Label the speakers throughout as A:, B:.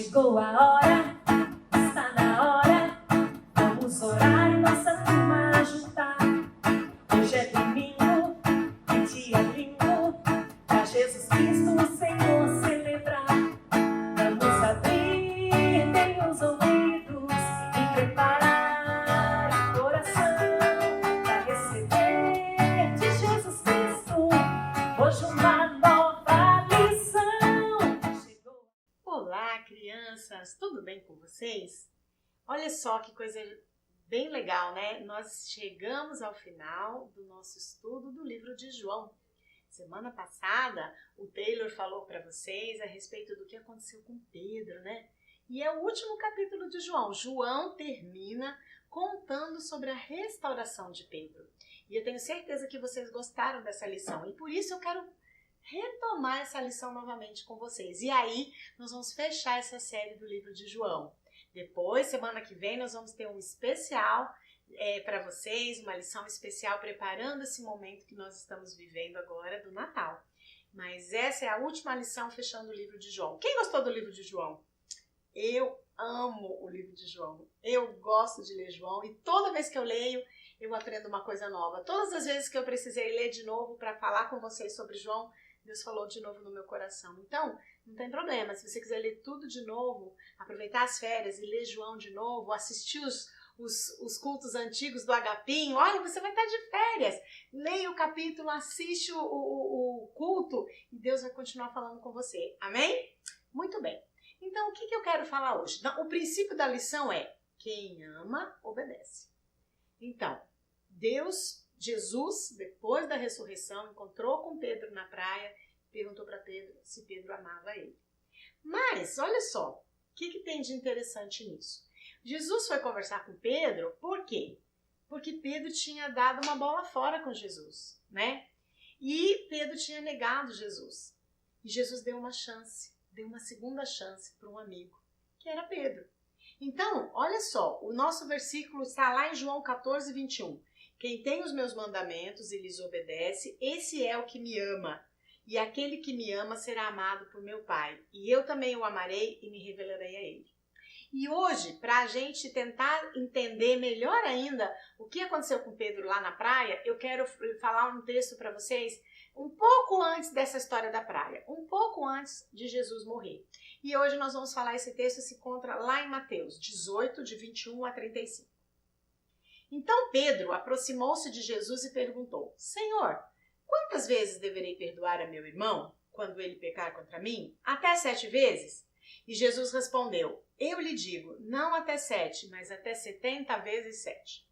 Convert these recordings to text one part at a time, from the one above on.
A: Chegou a hora, está na hora. Vamos orar e nossa turma juntar. Hoje é domingo, que dia lindo, pra Jesus Cristo o Senhor celebrar. Vamos abrir bem os ouvidos e preparar o coração pra receber de Jesus Cristo hoje uma nova lição.
B: Olá, crianças! Tudo bem com vocês? Olha só que coisa bem legal, né? Nós chegamos ao final do nosso estudo do livro de João. Semana passada, o Taylor falou para vocês a respeito do que aconteceu com Pedro, né? E é o último capítulo de João. João termina contando sobre a restauração de Pedro. E eu tenho certeza que vocês gostaram dessa lição. E por isso eu quero retomar essa lição novamente com vocês. E aí, nós vamos fechar essa série do livro de João. Depois, semana que vem, nós vamos ter um especial para vocês, uma lição especial preparando esse momento que nós estamos vivendo agora do Natal. Mas essa é a última lição fechando o livro de João. Quem gostou do livro de João? Eu amo o livro de João. Eu gosto de ler João e toda vez que eu leio, eu aprendo uma coisa nova. Todas as vezes que eu precisei ler de novo para falar com vocês sobre João, Deus falou de novo no meu coração. Então, não tem problema. Se você quiser ler tudo de novo, aproveitar as férias e ler João de novo, assistir os cultos antigos do Agapinho, olha, você vai estar de férias. Leia o capítulo, assiste o culto e Deus vai continuar falando com você. Amém? Muito bem. Então, o que eu quero falar hoje? O princípio da lição é: quem ama, obedece. Então, Jesus, depois da ressurreição, encontrou com Pedro na praia, perguntou para Pedro se Pedro amava ele. Mas, olha só, o que tem de interessante nisso? Jesus foi conversar com Pedro, por quê? Porque Pedro tinha dado uma bola fora com Jesus, né? E Pedro tinha negado Jesus. E Jesus deu uma chance, deu uma segunda chance para um amigo, que era Pedro. Então, olha só, o nosso versículo está lá em João 14, 21. Quem tem os meus mandamentos e lhes obedece, esse é o que me ama. E aquele que me ama será amado por meu Pai. E eu também o amarei e me revelarei a ele. E hoje, para a gente tentar entender melhor ainda o que aconteceu com Pedro lá na praia, eu quero falar um texto para vocês um pouco antes dessa história da praia, um pouco antes de Jesus morrer. E hoje nós vamos falar, esse texto se encontra lá em Mateus 18, de 21 a 35. Então Pedro aproximou-se de Jesus e perguntou: Senhor, quantas vezes deverei perdoar a meu irmão quando ele pecar contra mim? Até 7 vezes? E Jesus respondeu: Eu lhe digo, não até 7, mas até 70 vezes 7.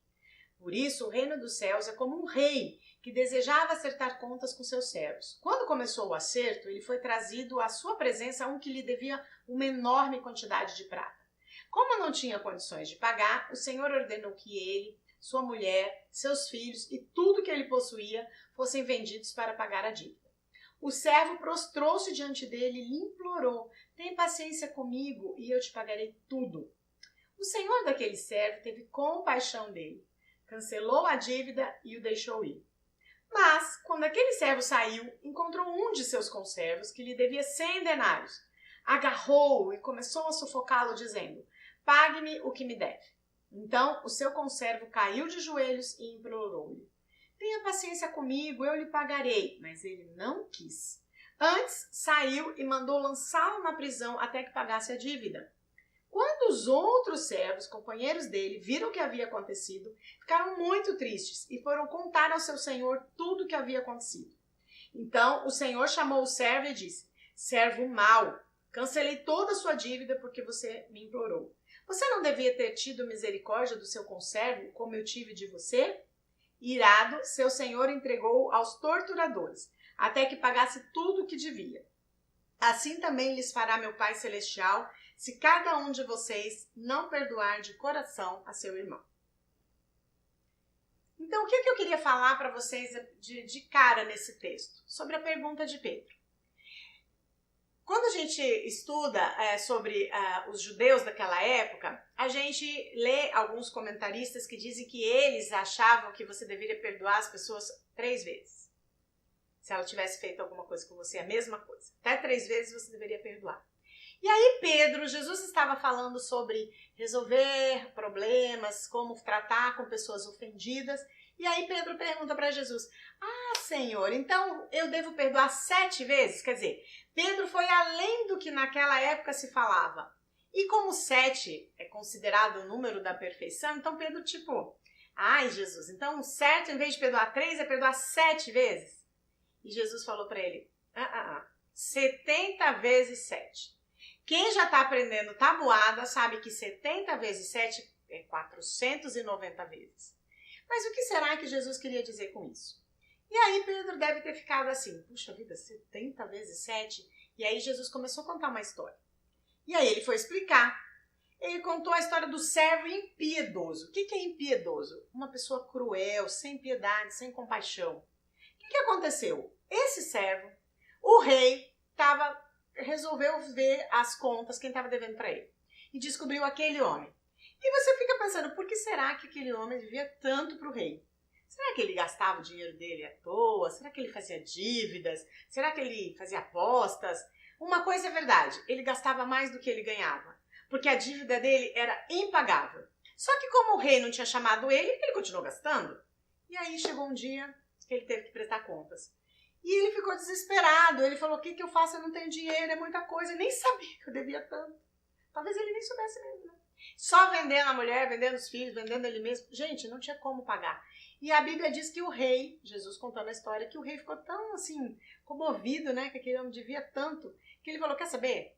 B: Por isso o reino dos céus é como um rei que desejava acertar contas com seus servos. Quando começou o acerto, ele foi trazido à sua presença um que lhe devia uma enorme quantidade de prata. Como não tinha condições de pagar, o Senhor ordenou que ele, sua mulher, seus filhos e tudo que ele possuía fossem vendidos para pagar a dívida. O servo prostrou-se diante dele e lhe implorou: Tem paciência comigo e eu te pagarei tudo. O senhor daquele servo teve compaixão dele, cancelou a dívida e o deixou ir. Mas, quando aquele servo saiu, encontrou um de seus conservos que lhe devia 100 denários. Agarrou-o e começou a sufocá-lo, dizendo: Pague-me o que me deve. Então o seu conservo caiu de joelhos e implorou-lhe: Tenha paciência comigo, eu lhe pagarei. Mas ele não quis. Antes saiu e mandou lançá-lo na prisão até que pagasse a dívida. Quando os outros servos, companheiros dele, viram o que havia acontecido, ficaram muito tristes e foram contar ao seu senhor tudo o que havia acontecido. Então o senhor chamou o servo e disse: Servo mau, cancelei toda a sua dívida porque você me implorou. Você não devia ter tido misericórdia do seu conservo, como eu tive de você? Irado, seu senhor entregou-o aos torturadores, até que pagasse tudo o que devia. Assim também lhes fará meu Pai Celestial, se cada um de vocês não perdoar de coração a seu irmão. Então, o que eu queria falar para vocês de cara nesse texto? Sobre a pergunta de Pedro. Quando a gente estuda sobre os judeus daquela época, a gente lê alguns comentaristas que dizem que eles achavam que você deveria perdoar as pessoas 3 vezes. Se ela tivesse feito alguma coisa com você, a mesma coisa. Até 3 vezes você deveria perdoar. E aí Pedro, Jesus estava falando sobre resolver problemas, como tratar com pessoas ofendidas. E aí Pedro pergunta para Jesus, Senhor, então eu devo perdoar 7 vezes? Quer dizer, Pedro foi além do que naquela época se falava. E como 7 é considerado o número da perfeição, então Pedro Jesus, então o certo em vez de perdoar 3 é perdoar 7 vezes? E Jesus falou para ele, 70 vezes 7. Quem já está aprendendo tabuada sabe que 70 vezes 7 é 490 vezes. Mas o que será que Jesus queria dizer com isso? E aí Pedro deve ter ficado assim, puxa vida, 70 vezes 7? E aí Jesus começou a contar uma história. E aí ele foi explicar. Ele contou a história do servo impiedoso. O que é impiedoso? Uma pessoa cruel, sem piedade, sem compaixão. O que aconteceu? Esse servo, o rei, resolveu ver as contas, quem estava devendo para ele. E descobriu aquele homem. E você fica pensando, por que será que aquele homem devia tanto para o rei? Será que ele gastava o dinheiro dele à toa? Será que ele fazia dívidas? Será que ele fazia apostas? Uma coisa é verdade, ele gastava mais do que ele ganhava, porque a dívida dele era impagável. Só que como o rei não tinha chamado ele continuou gastando. E aí chegou um dia que ele teve que prestar contas. E ele ficou desesperado, ele falou, o que eu faço? Eu não tenho dinheiro, é muita coisa, eu nem sabia que eu devia tanto. Talvez ele nem soubesse mesmo, né? Só vendendo a mulher, vendendo os filhos, vendendo ele mesmo. Gente, não tinha como pagar. E a Bíblia diz que o rei, Jesus contando a história, que o rei ficou tão assim, comovido, né? Que aquele homem devia tanto, que ele falou, quer saber?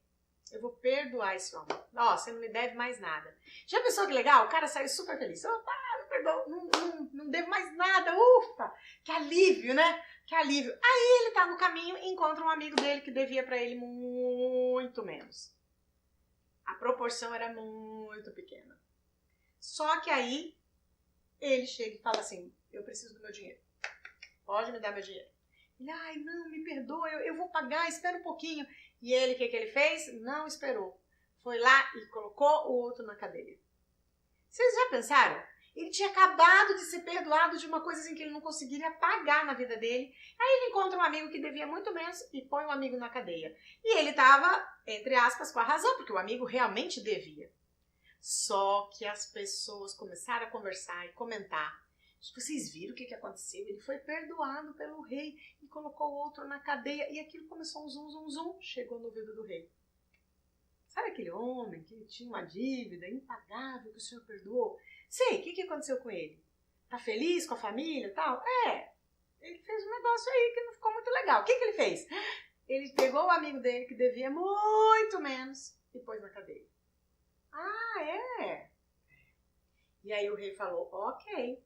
B: Eu vou perdoar esse homem. Você não me deve mais nada. Já pensou que legal? O cara saiu super feliz. Opa, me perdoa, não devo mais nada. Ufa, que alívio, né? Que alívio. Aí ele tá no caminho e encontra um amigo dele que devia pra ele muito menos. A proporção era muito pequena. Só que aí ele chega e fala assim, eu preciso do meu dinheiro. Pode me dar meu dinheiro. Ele, não, me perdoa, eu vou pagar, espera um pouquinho. E ele, o que ele fez? Não esperou. Foi lá e colocou o outro na cadeia. Vocês já pensaram? Ele tinha acabado de ser perdoado de uma coisa assim que ele não conseguiria pagar na vida dele. Aí ele encontra um amigo que devia muito menos e põe o amigo na cadeia. E ele estava, entre aspas, com a razão, porque o amigo realmente devia. Só que as pessoas começaram a conversar e comentar. Vocês viram o que aconteceu? Ele foi perdoado pelo rei e colocou o outro na cadeia. E aquilo começou um zum, chegou no ouvido do rei. Sabe aquele homem que tinha uma dívida impagável que o senhor perdoou? Sei, o que aconteceu com ele? Tá feliz com a família e tal? Ele fez um negócio aí que não ficou muito legal. O que ele fez? Ele pegou o amigo dele que devia muito menos e pôs na cadeia. E aí o rei falou, ok,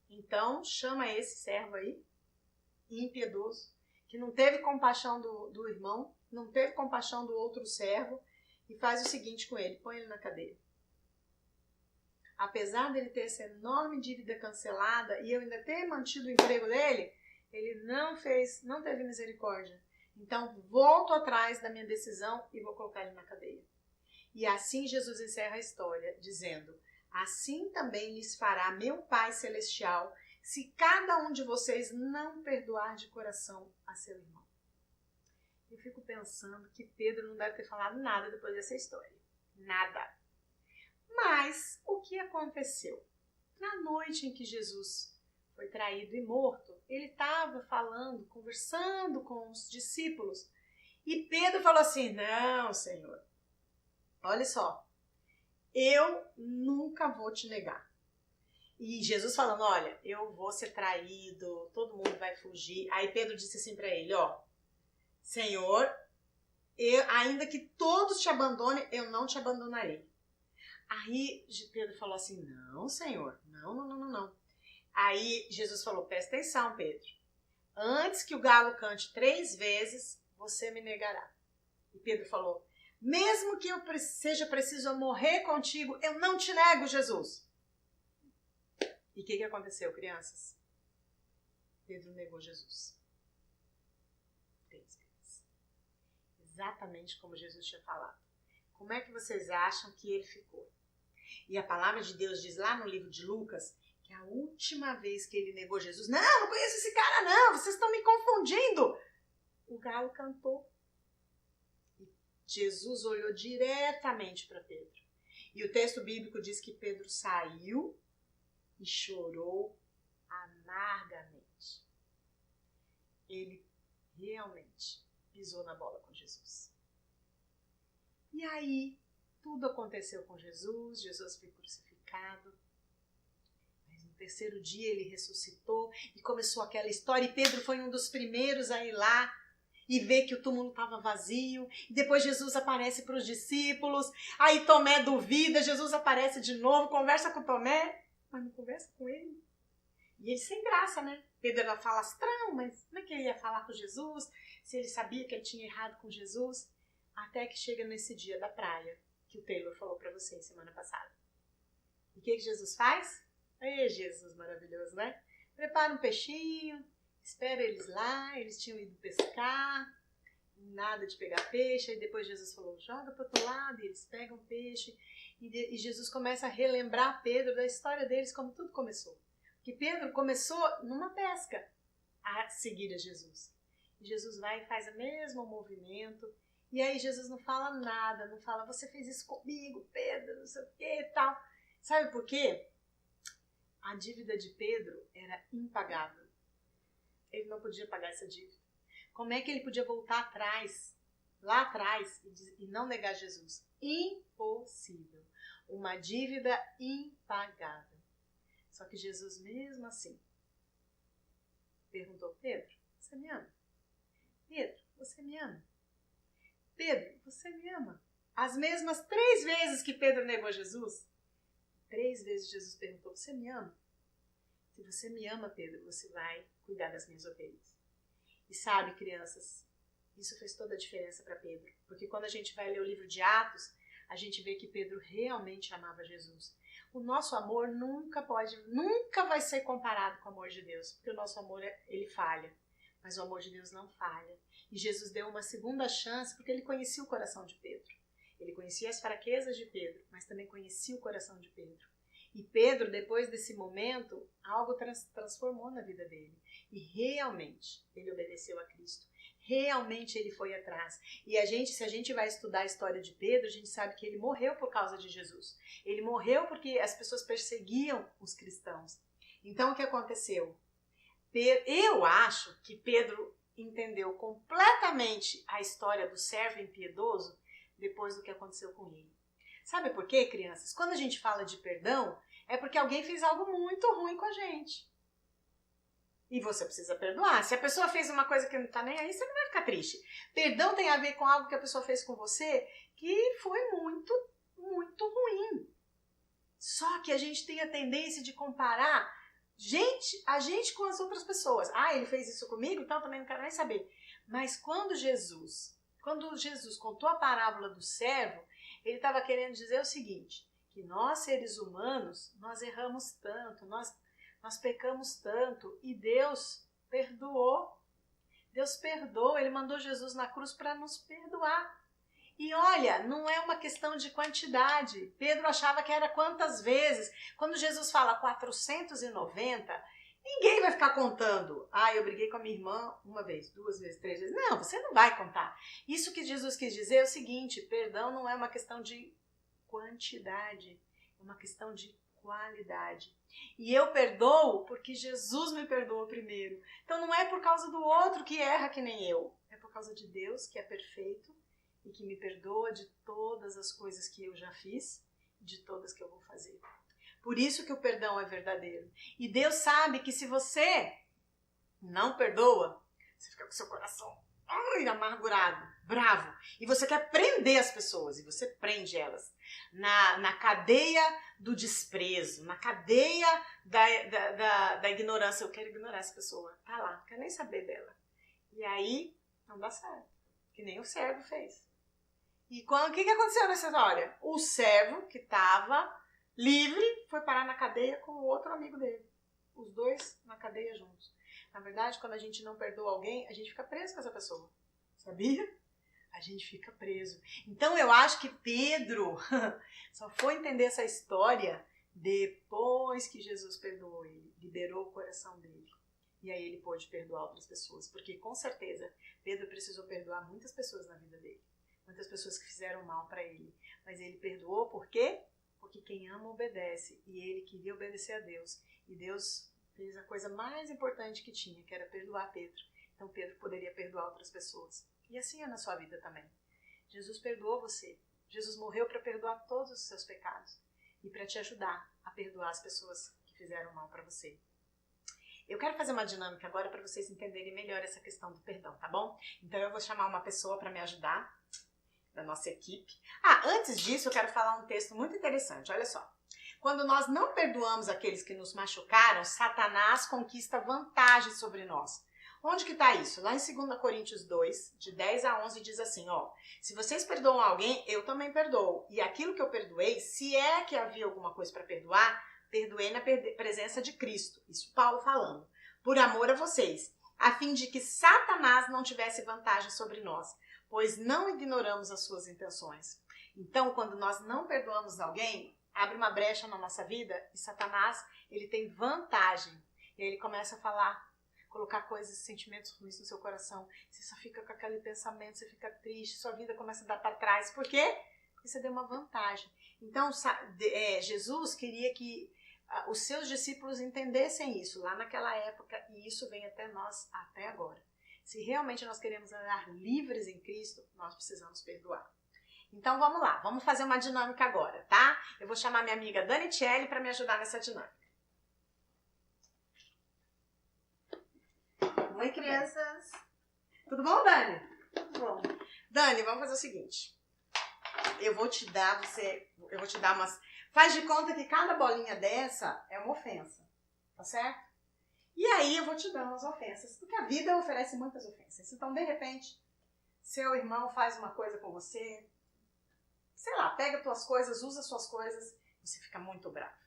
B: então chama esse servo aí, impiedoso, que não teve compaixão do irmão, não teve compaixão do outro servo, e faz o seguinte com ele, põe ele na cadeia. Apesar dele ter essa enorme dívida cancelada e eu ainda ter mantido o emprego dele, ele não teve misericórdia. Então volto atrás da minha decisão e vou colocar ele na cadeia. E assim Jesus encerra a história, dizendo, assim também lhes fará meu Pai Celestial, se cada um de vocês não perdoar de coração a seu irmão. Eu fico pensando que Pedro não deve ter falado nada depois dessa história. Nada. Mas o que aconteceu? Na noite em que Jesus foi traído e morto, ele estava falando, conversando com os discípulos. E Pedro falou assim, não, Senhor, olha só, eu nunca vou te negar. E Jesus falando, olha, eu vou ser traído, todo mundo vai fugir. Aí Pedro disse assim para ele, Senhor, ainda que todos te abandonem, eu não te abandonarei. Aí Pedro falou assim, não, Senhor, não. Aí Jesus falou, presta atenção, Pedro. Antes que o galo cante 3 vezes, você me negará. E Pedro falou, mesmo que eu seja preciso eu morrer contigo, eu não te nego, Jesus. E o que aconteceu, crianças? Pedro negou Jesus. 3 vezes. Exatamente como Jesus tinha falado. Como é que vocês acham que ele ficou? E a palavra de Deus diz lá no livro de Lucas que a última vez que ele negou Jesus, não conheço esse cara não, vocês estão me confundindo. O galo cantou. E Jesus olhou diretamente para Pedro. E o texto bíblico diz que Pedro saiu e chorou amargamente. Ele realmente pisou na bola com Jesus. E aí, tudo aconteceu com Jesus, Jesus foi crucificado. Mas no terceiro dia ele ressuscitou e começou aquela história. E Pedro foi um dos primeiros a ir lá e ver que o túmulo estava vazio. E depois Jesus aparece para os discípulos. Aí Tomé duvida, Jesus aparece de novo, conversa com Tomé, mas não conversa com ele. E ele sem graça, né? Pedro era falastrão, mas como é que ele ia falar com Jesus se ele sabia que ele tinha errado com Jesus? Até que chega nesse dia da praia, que o Taylor falou para vocês semana passada. E o que Jesus faz? Ei, Jesus maravilhoso, né? Prepara um peixinho, espera eles lá, eles tinham ido pescar, nada de pegar peixe, aí depois Jesus falou, joga para o outro lado, e eles pegam peixe, e Jesus começa a relembrar Pedro da história deles, como tudo começou. Que Pedro começou numa pesca a seguir a Jesus. E Jesus vai e faz o mesmo movimento. E aí Jesus não fala nada, não fala, você fez isso comigo, Pedro, não sei o que e tal. Sabe por quê? A dívida de Pedro era impagável. Ele não podia pagar essa dívida. Como é que ele podia voltar atrás, lá atrás, e não negar Jesus? Impossível. Uma dívida impagável. Só que Jesus, mesmo assim, perguntou, Pedro, você me ama? Pedro, você me ama? Pedro, você me ama? As mesmas 3 vezes que Pedro negou Jesus, 3 vezes Jesus perguntou, você me ama? Se você me ama, Pedro, você vai cuidar das minhas ovelhas. E sabe, crianças, isso fez toda a diferença para Pedro. Porque quando a gente vai ler o livro de Atos, a gente vê que Pedro realmente amava Jesus. O nosso amor nunca vai ser comparado com o amor de Deus, porque o nosso amor, ele falha, mas o amor de Deus não falha. E Jesus deu uma segunda chance, porque ele conhecia o coração de Pedro. Ele conhecia as fraquezas de Pedro, mas também conhecia o coração de Pedro. E Pedro, depois desse momento, algo transformou na vida dele. E realmente, ele obedeceu a Cristo. Realmente ele foi atrás. E se a gente vai estudar a história de Pedro, a gente sabe que ele morreu por causa de Jesus. Ele morreu porque as pessoas perseguiam os cristãos. Então o que aconteceu? Eu acho que Pedro entendeu completamente a história do servo impiedoso depois do que aconteceu com ele. Sabe por quê, crianças? Quando a gente fala de perdão, é porque alguém fez algo muito ruim com a gente. E você precisa perdoar. Se a pessoa fez uma coisa que não tá nem aí, você não vai ficar triste. Perdão tem a ver com algo que a pessoa fez com você que foi muito, muito ruim. Só que a gente tem a tendência de comparar a gente com as outras pessoas. Ah, ele fez isso comigo, então também não quero nem saber. Mas quando Jesus contou a parábola do servo, ele estava querendo dizer o seguinte, que nós seres humanos, nós erramos tanto, nós pecamos tanto e Deus perdoou. Deus perdoa, ele mandou Jesus na cruz para nos perdoar. E olha, não é uma questão de quantidade. Pedro achava que era quantas vezes. Quando Jesus fala 490, ninguém vai ficar contando. Ah, eu briguei com a minha irmã 1 vez, 2 vezes, 3 vezes. Não, você não vai contar. Isso que Jesus quis dizer é o seguinte, perdão não é uma questão de quantidade, é uma questão de qualidade. E eu perdoo porque Jesus me perdoou primeiro. Então não é por causa do outro que erra que nem eu. É por causa de Deus que é perfeito e que me perdoa de todas as coisas que eu já fiz e de todas que eu vou fazer. Por isso que o perdão é verdadeiro. E Deus sabe que se você não perdoa, você fica com seu coração amargurado, bravo. E você quer prender as pessoas, e você prende elas na cadeia do desprezo, na cadeia da ignorância. Eu quero ignorar essa pessoa. Tá lá, não quero nem saber dela. E aí, não dá certo. Que nem o servo fez. E o que aconteceu nessa história? O servo, que estava livre, foi parar na cadeia com o outro amigo dele. Os dois na cadeia juntos. Na verdade, quando a gente não perdoa alguém, a gente fica preso com essa pessoa. Sabia? A gente fica preso. Então eu acho que Pedro só foi entender essa história depois que Jesus perdoou ele, liberou o coração dele. E aí ele pôde perdoar outras pessoas. Porque com certeza Pedro precisou perdoar muitas pessoas na vida dele. muitas pessoas que fizeram mal para ele. Mas ele perdoou por quê? Porque quem ama obedece. E ele queria obedecer a Deus. E Deus fez a coisa mais importante que tinha, que era perdoar Pedro. Então Pedro poderia perdoar outras pessoas. E assim é na sua vida também. Jesus perdoou você. Jesus morreu para perdoar todos os seus pecados. E para te ajudar a perdoar as pessoas que fizeram mal para você. Eu quero fazer uma dinâmica agora para vocês entenderem melhor essa questão do perdão, tá bom? Então eu vou chamar uma pessoa para me ajudar, da nossa equipe. Antes disso eu quero falar um texto muito interessante, olha só. Quando nós não perdoamos aqueles que nos machucaram, Satanás conquista vantagem sobre nós. Onde que está isso? Lá em 2 Coríntios 2, de 10 a 11, diz assim, ó. Se vocês perdoam alguém, eu também perdoo. E aquilo que eu perdoei, se é que havia alguma coisa para perdoar, perdoei na presença de Cristo. Isso Paulo falando. Por amor a vocês, a fim de que Satanás não tivesse vantagem sobre nós, pois não ignoramos as suas intenções. Então, quando nós não perdoamos alguém, abre uma brecha na nossa vida e Satanás, ele tem vantagem. E aí ele começa a falar, colocar coisas, sentimentos ruins no seu coração. Você só fica com aquele pensamento, você fica triste, sua vida começa a dar para trás. Por quê? Porque você deu uma vantagem. Então, Jesus queria que os seus discípulos entendessem isso lá naquela época e isso vem até nós até agora. Se realmente nós queremos andar livres em Cristo, nós precisamos perdoar. Então vamos lá, vamos fazer uma dinâmica agora, tá? Eu vou chamar minha amiga Dani Tchelle para me ajudar nessa dinâmica. Oi, crianças! Tudo bom, Dani?
C: Tudo bom.
B: Dani, vamos fazer o seguinte. Eu vou te dar umas... Faz de conta que cada bolinha dessa é uma ofensa, tá certo? E aí eu vou te dar umas ofensas, porque a vida oferece muitas ofensas. Então, de repente, seu irmão faz uma coisa com você, sei lá, pega tuas coisas, usa suas coisas, você fica muito bravo.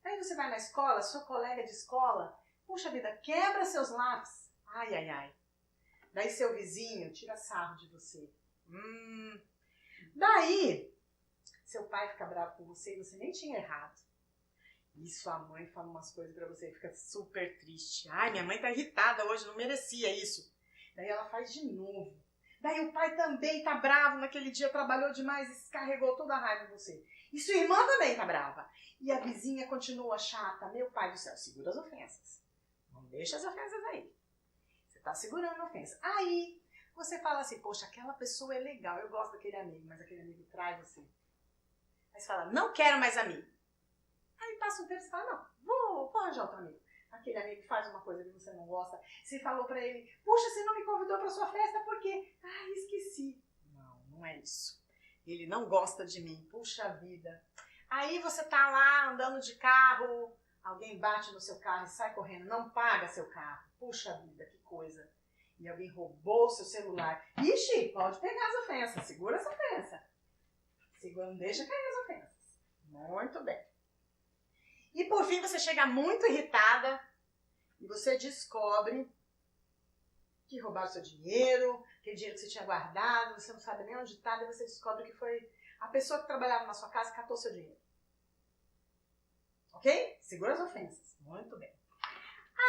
B: Aí você vai na escola, sua colega de escola, puxa vida, quebra seus lápis. Ai, ai, ai. Daí seu vizinho tira sarro de você. Daí, seu pai fica bravo com você e você nem tinha errado. E sua mãe fala umas coisas pra você e fica super triste. Ai, minha mãe tá irritada hoje, não merecia isso. Daí ela faz de novo. Daí o pai também tá bravo, naquele dia trabalhou demais e descarregou toda a raiva em você. E sua irmã também tá brava. E a vizinha continua chata. Meu pai do céu, segura as ofensas. Não deixa as ofensas aí. Você tá segurando a ofensa. Aí você fala assim, poxa, aquela pessoa é legal, eu gosto daquele amigo, mas aquele amigo trai você. Aí você fala, não quero mais amigo. Aí passa um tempo e você fala, não, vou arranjar outro amigo. Aquele amigo faz uma coisa que você não gosta. Você falou pra ele, puxa, você não me convidou pra sua festa, por quê? Ah, esqueci. Não, não é isso. Ele não gosta de mim, puxa vida. Aí você tá lá andando de carro, alguém bate no seu carro e sai correndo, não paga seu carro. Puxa vida, que coisa. E alguém roubou seu celular. Ixi, pode pegar as ofensas, segura essa ofensa. Segura, não deixa cair as ofensas. Muito bem. E por fim você chega muito irritada e você descobre que roubaram seu dinheiro, aquele dinheiro que você tinha guardado, você não sabe nem onde está, e você descobre que foi a pessoa que trabalhava na sua casa que catou seu dinheiro. Ok? Segura as ofensas. Muito bem.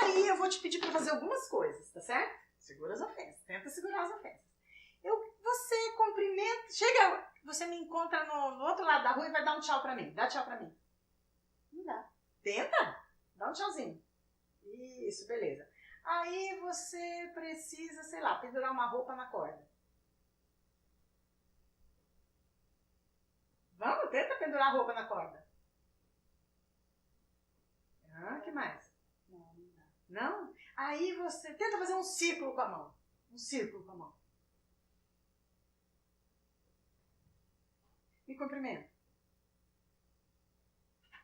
B: Aí eu vou te pedir para fazer algumas coisas, tá certo? Segura as ofensas. Tenta segurar as ofensas. Você cumprimenta, você me encontra no outro lado da rua e vai dar um tchau pra mim. Dá tchau pra mim. Não dá. Tenta. Dá um tchauzinho. Isso, beleza. Aí você precisa, sei lá, pendurar uma roupa na corda. Vamos, tenta pendurar a roupa na corda. Que mais?
C: Não dá.
B: Não? Aí você tenta fazer um círculo com a mão. Um círculo com a mão. Me cumprimenta.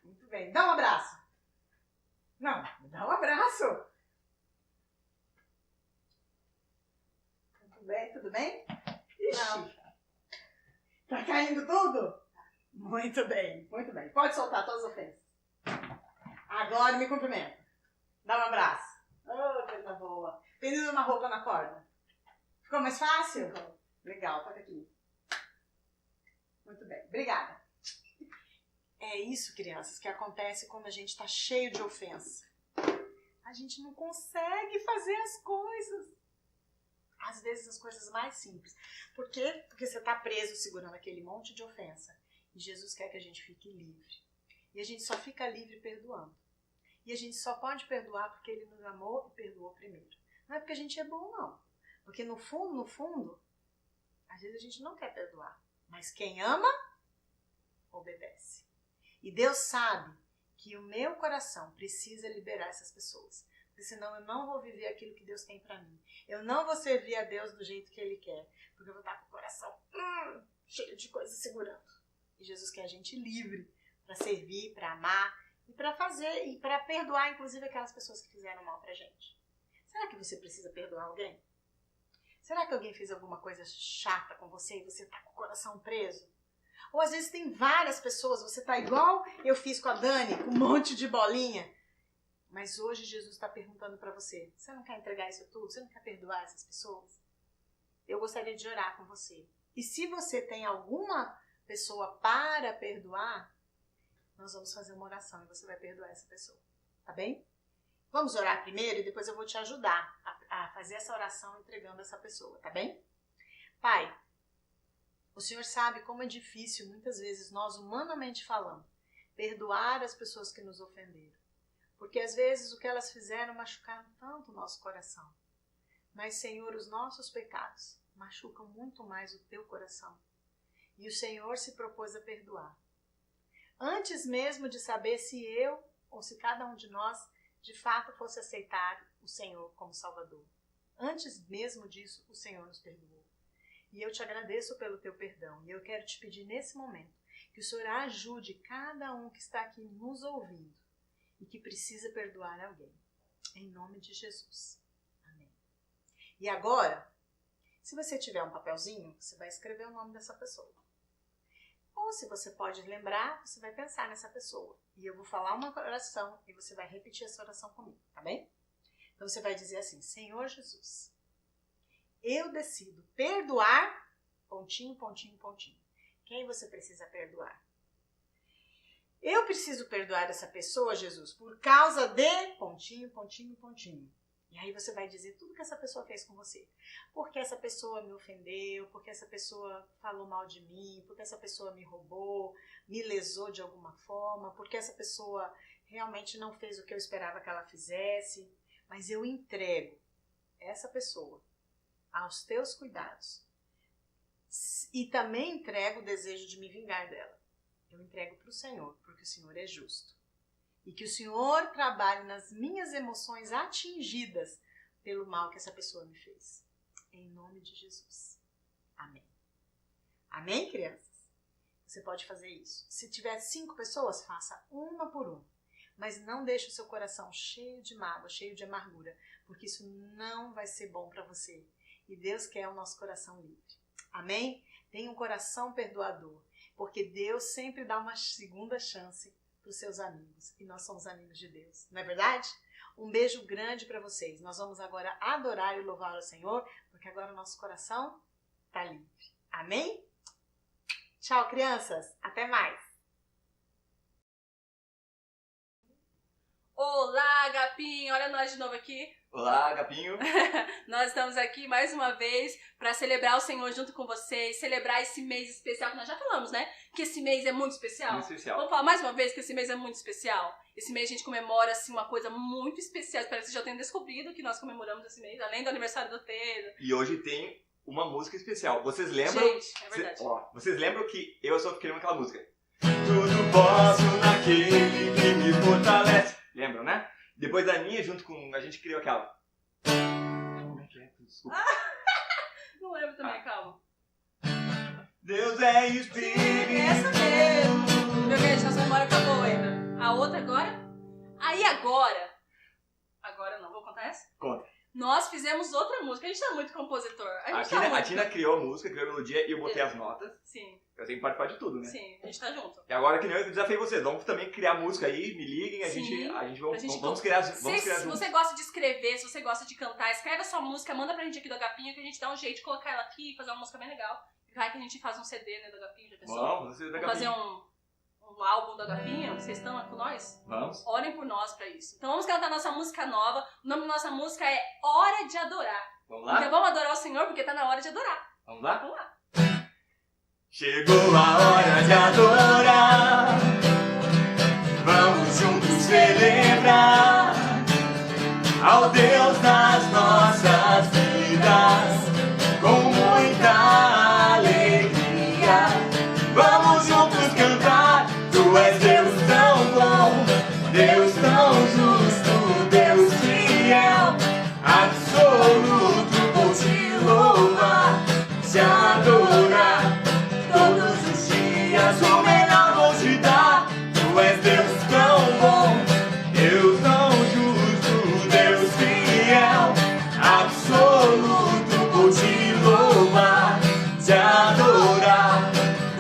B: Muito bem. Dá um abraço. Não, dá um abraço. Tudo bem? Tudo bem? Ixi.
C: Não.
B: Tá caindo tudo? Muito bem, muito bem. Pode soltar todas as ofensas. Agora me cumprimenta. Dá um abraço.
C: Oh, coisa boa.
B: Pendura uma roupa na corda. Ficou mais fácil?
C: Ficou.
B: Legal, toca aqui. Muito bem, obrigada. É isso, crianças, que acontece quando a gente está cheio de ofensa. A gente não consegue fazer as coisas. às vezes as coisas mais simples. Por quê? Porque você está preso segurando aquele monte de ofensa. E Jesus quer que a gente fique livre. E a gente só fica livre perdoando. E a gente só pode perdoar porque Ele nos amou e perdoou primeiro. Não é porque a gente é bom, não. Porque no fundo, às vezes a gente não quer perdoar. Mas quem ama, obedece. E Deus sabe que o meu coração precisa liberar essas pessoas. Porque senão eu não vou viver aquilo que Deus tem pra mim. Eu não vou servir a Deus do jeito que Ele quer. Porque eu vou estar com o coração cheio de coisas segurando. E Jesus quer a gente livre para servir, para amar e para fazer e para perdoar, inclusive, aquelas pessoas que fizeram mal pra gente. Será que você precisa perdoar alguém? Será que alguém fez alguma coisa chata com você e você tá com o coração preso? Ou às vezes tem várias pessoas, você tá igual eu fiz com a Dani, com um monte de bolinha. Mas hoje Jesus está perguntando para você, você não quer entregar isso tudo? Você não quer perdoar essas pessoas? Eu gostaria de orar com você. E se você tem alguma pessoa para perdoar, nós vamos fazer uma oração e você vai perdoar essa pessoa. Tá bem? Vamos orar primeiro e depois eu vou te ajudar a fazer essa oração entregando essa pessoa, tá bem? Pai, o Senhor sabe como é difícil, muitas vezes, nós humanamente falando, perdoar as pessoas que nos ofenderam. Porque às vezes o que elas fizeram machucaram tanto o nosso coração. Mas, Senhor, os nossos pecados machucam muito mais o teu coração. E o Senhor se propôs a perdoar. Antes mesmo de saber se eu ou se cada um de nós de fato fosse aceitar o Senhor como Salvador. Antes mesmo disso, o Senhor nos perdoou. E eu te agradeço pelo teu perdão. E eu quero te pedir nesse momento que o Senhor ajude cada um que está aqui nos ouvindo e que precisa perdoar alguém. Em nome de Jesus. Amém. E agora, se você tiver um papelzinho, você vai escrever o nome dessa pessoa. Ou se você pode lembrar, você vai pensar nessa pessoa. E eu vou falar uma oração e você vai repetir essa oração comigo, tá bem? Então você vai dizer assim, Senhor Jesus, eu decido perdoar, pontinho, pontinho, pontinho. Quem você precisa perdoar? Eu preciso perdoar essa pessoa, Jesus, por causa de pontinho, pontinho, pontinho. E aí você vai dizer tudo que essa pessoa fez com você. Porque essa pessoa me ofendeu, porque essa pessoa falou mal de mim, porque essa pessoa me roubou, me lesou de alguma forma, porque essa pessoa realmente não fez o que eu esperava que ela fizesse. Mas eu entrego essa pessoa aos teus cuidados. E também entrego o desejo de me vingar dela. Eu entrego para o Senhor, porque o Senhor é justo. E que o Senhor trabalhe nas minhas emoções atingidas pelo mal que essa pessoa me fez. Em nome de Jesus. Amém. Amém, crianças? Você pode fazer isso. Se tiver 5 pessoas, faça uma por uma. Mas não deixe o seu coração cheio de mágoa, cheio de amargura, porque isso não vai ser bom para você. E Deus quer o nosso coração livre. Amém? Tenha um coração perdoador, porque Deus sempre dá uma segunda chance para os seus amigos. E nós somos amigos de Deus, não é verdade? Um beijo grande para vocês. Nós vamos agora adorar e louvar ao Senhor, porque agora o nosso coração está livre. Amém? Tchau, crianças. Até mais.
D: Olá, Agapinho! Olha nós de novo aqui.
E: Olá, Agapinho!
D: Nós estamos aqui mais uma vez para celebrar o Senhor junto com vocês, celebrar esse mês especial que nós já falamos, né? Que esse mês é muito especial.
E: Muito especial.
D: Vamos falar mais uma vez que esse mês é muito especial. Esse mês a gente comemora assim, uma coisa muito especial. Espero que vocês já tenham descobrido que nós comemoramos esse mês, além do aniversário do Pedro.
E: E hoje tem uma música especial. Vocês lembram?
D: Gente, é verdade.
E: Vocês lembram que eu só queria aquela música? Tudo posso naquele que me fortalece. Lembram, né? Depois da Aninha, junto com a gente, criou aquela. Como é que é? Desculpa.
D: Não lembro também, calma.
E: Deus é Espírito.
D: Essa mesmo. Meu beijo, nossa memória acabou ainda. A outra agora? Aí agora. Agora não, vou contar essa?
E: Conta.
D: Nós fizemos outra música. A gente tá muito compositor.
E: A Tina criou a música, criou a melodia e eu botei as notas.
D: Sim.
E: Eu tenho que participar de tudo, né?
D: Sim, a gente tá junto.
E: E agora que nem eu desafiei vocês, vamos também criar música aí, me liguem, a gente vamos criar
D: Se
E: juntos.
D: você gosta de escrever, se você gosta de cantar, escreve a sua música, manda pra gente aqui do Agapinho que a gente dá um jeito de colocar ela aqui e fazer uma música bem legal. Vai que a gente faz um CD, né, do Agapinho, já pensou?
E: Vamos
D: fazer um álbum do Agapinho, vocês estão com nós?
E: Vamos.
D: Orem por nós pra isso. Então vamos cantar nossa música nova. O nome da nossa música é Hora de Adorar.
E: Vamos lá?
D: Então vamos adorar o Senhor, porque tá na hora de adorar.
E: Vamos lá?
D: Vamos lá.
E: Chegou a hora de adorar. Vamos juntos celebrar ao Deus das nossas vidas com muita alegria. Vamos juntos cantar. Tu és Deus tão bom, Deus tão justo, Deus fiel, absoluto. Vou te louvar, te adorar todos os dias. O melhor vou te dar. Tu és Deus tão bom, Deus tão justo, Deus fiel, absoluto. Vou te louvar, te adorar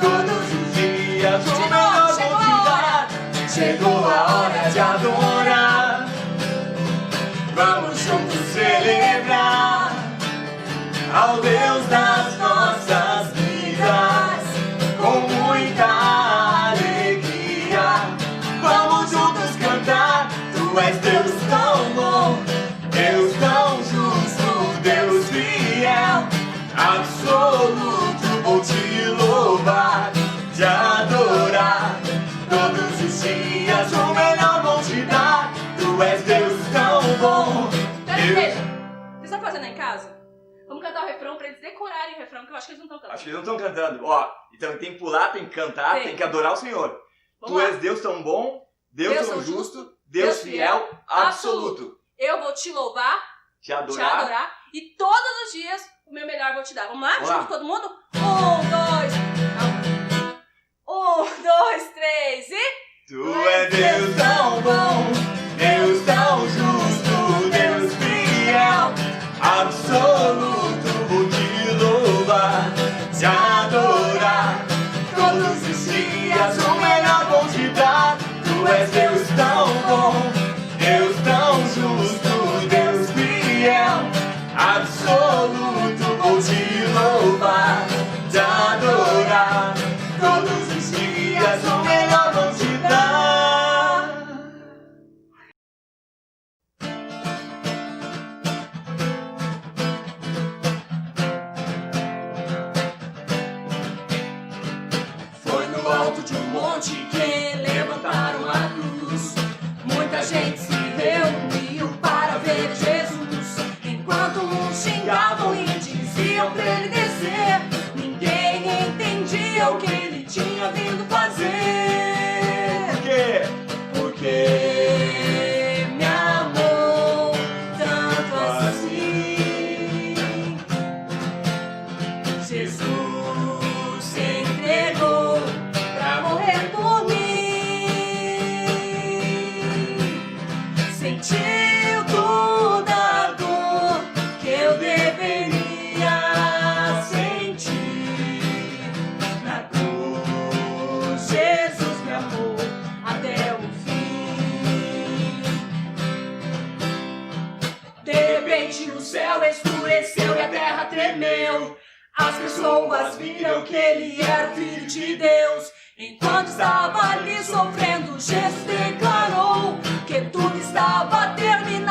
E: todos os dias. O melhor vou te dar. Chegou a hora de adorar. Vamos juntos celebrar ao Deus das nossas vidas com muita alegria. Vamos juntos cantar. Tu és Deus tão bom, Deus tão justo, Deus fiel, absoluto. Vou te louvar, te adorar todos os dias. O melhor vou te dar. Tu és Deus tão bom.
D: Veja, vocês estão fazendo aí em casa? Vamos cantar o refrão pra eles decorarem o refrão, que eu acho que eles não estão cantando.
E: Acho que eles não estão cantando. Ó, então tem que pular, tem que cantar, tem que adorar o Senhor.
D: Vamos
E: Tu
D: lá.
E: és Deus tão bom, Deus tão justo, Deus fiel, absoluto.
D: Eu vou te louvar,
E: Te
D: te
E: adorar.
D: adorar, e todos os dias o meu melhor vou te dar. Vamos lá?
E: Vamos lá.
D: Junto todo mundo? 1, 2, 3 e...
E: Tu és Deus tão bom, Deus tão justo, Deus fiel, absoluto. Vou te louvar, te adorar todos os dias. O melhor vou te dar. Tu és Deus tão bom, Deus tão justo, Deus fiel, absoluto. Vou te louvar, te adorar todos os dias. O melhor vou te dar.
A: Foi no alto de um monte que levantaram a cruz. Muita gente se reuniu para ver Jesus. Enquanto uns xingavam e diziam pra ele descer, ninguém entendia o que ele tinha vindo fazer.
E: Por quê?
A: Porque me amou tanto assim. Jesus se entregou pra morrer por mim. Sentiu toda a dor que eu deveria sentir. Na cruz, Jesus me amou até o fim. De repente o céu escureceu e a terra tremeu. As pessoas viram que ele era o Filho de Deus. Enquanto estava ali sofrendo, Jesus declarou que tudo estava terminado.